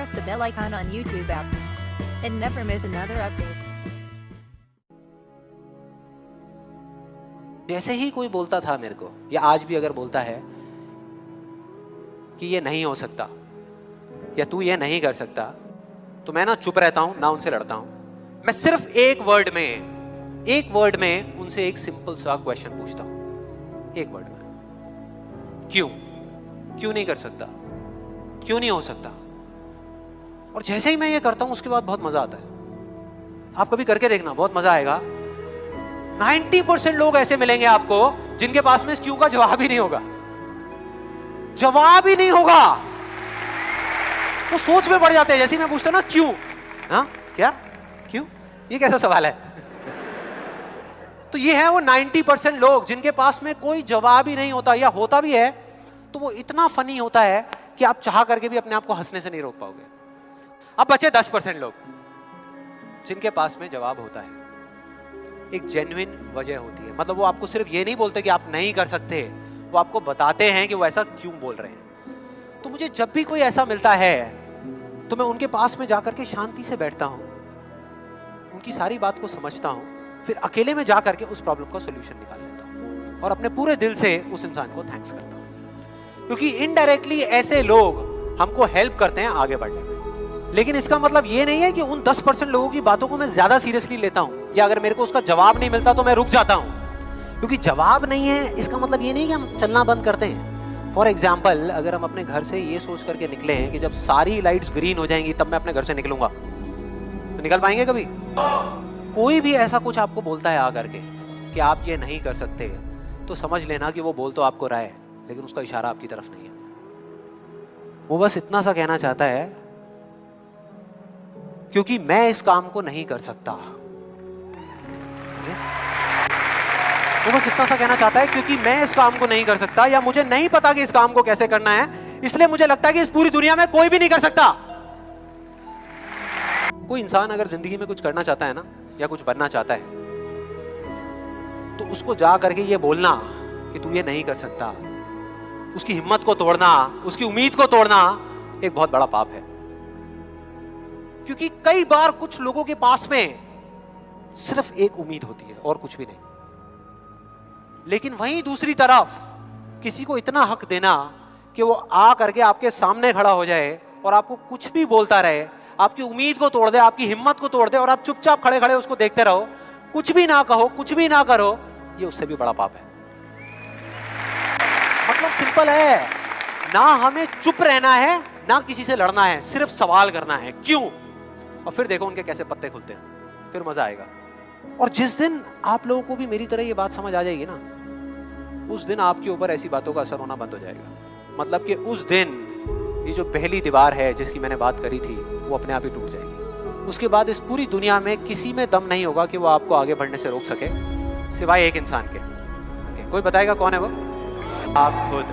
press the bell icon on YouTube app and never miss another update. जैसे ही कोई बोलता था मेरे को, या आज भी अगर बोलता है कि ये नहीं हो सकता या तू ये नहीं कर सकता, तो मैं ना चुप रहता हूं, ना उनसे लड़ता हूं. मैं सिर्फ एक वर्ड में उनसे एक सिंपल सा क्वेश्चन पूछता हूं, एक वर्ड में. क्यों नहीं कर सकता, क्यों नहीं हो सकता. और जैसे ही मैं ये करता हूं उसके बाद बहुत मजा आता है. आप कभी करके देखना, बहुत मजा आएगा. 90% लोग ऐसे मिलेंगे आपको जिनके पास में इस क्यों का जवाब ही नहीं होगा. जवाब ही नहीं होगा. वो सोच में पड़ जाते हैं. जैसे मैं पूछता ना क्यों, हाँ क्या क्यों, ये कैसा सवाल है. तो ये है वो 90% लोग जिनके पास में कोई जवाब ही नहीं होता, या होता भी है तो वो इतना फनी होता है कि आप चाह करके भी अपने आप को हंसने से नहीं रोक पाओगे. अब बचे 10% लोग जिनके पास में जवाब होता है. एक जेन्युइन वजह होती है. मतलब वो आपको सिर्फ ये नहीं बोलते कि आप नहीं कर सकते, वो आपको बताते हैं कि वो ऐसा क्यों बोल रहे हैं. तो मुझे जब भी कोई ऐसा मिलता है तो मैं उनके पास में जाकर के शांति से बैठता हूं, उनकी सारी बात को समझता हूं, फिर अकेले में जाकर के उस प्रॉब्लम का सॉल्यूशन निकाल लेता हूं और अपने पूरे दिल से उस इंसान को थैंक्स करता हूं. क्योंकि इनडायरेक्टली ऐसे लोग हमको हेल्प करते हैं आगे बढ़ने में. लेकिन इसका मतलब ये नहीं है कि उन 10% लोगों की बातों को मैं ज्यादा सीरियसली लेता हूं, या अगर मेरे को उसका जवाब नहीं मिलता तो मैं रुक जाता हूं. क्योंकि जवाब नहीं है इसका मतलब ये नहीं कि हम चलना बंद करते हैं. फॉर एग्जाम्पल, अगर हम अपने घर से ये सोच करके निकले हैं कि जब सारी लाइट्स ग्रीन हो जाएंगी तब मैं अपने घर से निकलूंगा, तो निकल पाएंगे कभी? कोई भी ऐसा कुछ आपको बोलता है आकर के कि आप ये नहीं कर सकते, तो समझ लेना कि वो बोल तो आपको रहा है, लेकिन उसका इशारा आपकी तरफ नहीं है. वो बस इतना सा कहना चाहता है क्योंकि मैं इस काम को नहीं कर सकता. वो बस इतना सा कहना चाहता है क्योंकि मैं इस काम को नहीं कर सकता, या मुझे नहीं पता कि इस काम को कैसे करना है, इसलिए मुझे लगता है कि इस पूरी दुनिया में कोई भी नहीं कर सकता. कोई इंसान अगर जिंदगी में कुछ करना चाहता है ना, या कुछ बनना चाहता है, तो उसको जा करके ये बोलना कि तू ये नहीं कर सकता, उसकी हिम्मत को तोड़ना, उसकी उम्मीद को तोड़ना एक बहुत बड़ा पाप है. क्योंकि कई बार कुछ लोगों के पास में सिर्फ एक उम्मीद होती है और कुछ भी नहीं. लेकिन वहीं दूसरी तरफ किसी को इतना हक देना कि वो आ करके आपके सामने खड़ा हो जाए और आपको कुछ भी बोलता रहे, आपकी उम्मीद को तोड़ दे, आपकी हिम्मत को तोड़ दे, और आप चुपचाप खड़े खड़े उसको देखते रहो, कुछ भी ना कहो, कुछ भी ना करो, ये उससे भी बड़ा पाप है. मतलब सिंपल है, ना हमें चुप रहना है, ना किसी से लड़ना है, सिर्फ सवाल करना है क्यों, और फिर देखो उनके कैसे पत्ते खुलते हैं, फिर मजा आएगा. और जिस दिन आप लोगों को भी मेरी तरह ये बात समझ आ जाएगी ना, उस दिन आपके ऊपर ऐसी बातों का असर होना बंद हो जाएगा. मतलब कि उस दिन ये जो पहली दीवार है जिसकी मैंने बात करी थी, वो अपने आप ही टूट जाएगी. उसके बाद इस पूरी दुनिया में किसी में दम नहीं होगा कि वो आपको आगे बढ़ने से रोक सके, सिवाय एक इंसान के. कोई बताएगा कौन है वो? आप खुद.